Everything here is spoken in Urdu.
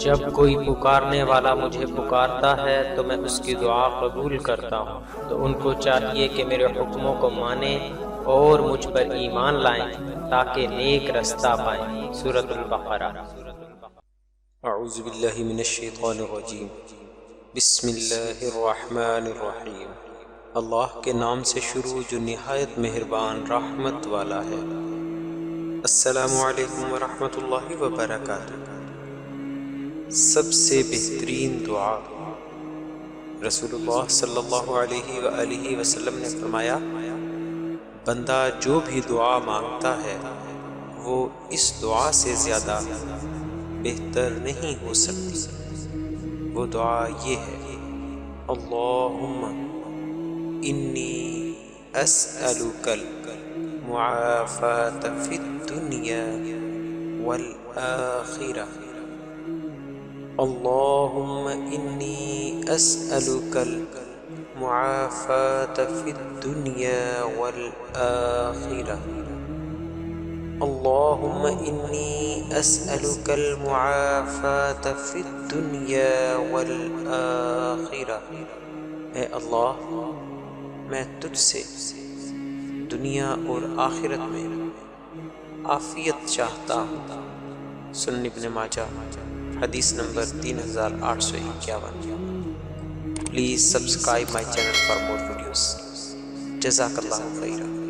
جب کوئی پکارنے والا مجھے پکارتا ہے تو میں اس کی دعا قبول کرتا ہوں، تو ان کو چاہیے کہ میرے حکموں کو مانیں اور مجھ پر ایمان لائیں تاکہ نیک رستہ پائیں۔ سورۃ البقرہ۔ اعوذ باللہ من الشیطان الرجیم، بسم اللہ الرحمن الرحیم۔ اللہ کے نام سے شروع جو نہایت مہربان رحمت والا ہے۔ السلام علیکم ورحمۃ اللہ وبرکاتہ۔ سب سے بہترین دعا، رسول اللہ صلی اللہ علیہ وآلہ وسلم نے فرمایا، بندہ جو بھی دعا مانگتا ہے وہ اس دعا سے زیادہ بہتر نہیں ہو سکتی۔ وہ دعا یہ ہے، اللہم انی اسألک المعافاة فی الدنیا والآخرہ۔ اللہم انی اسألک المعافاة فی الدنیا والآخرہ۔ اللہم انی اسألک المعافاة فی الدنیا والآخرہ۔ اے اللہ، میں تجھ سے دنیا اور آخرت میں عافیت چاہتا ہوں۔ سنن ابن ماجہ، حدیث number 3851۔ Please subscribe my channel for more videos. جزاک اللہ خیرہ۔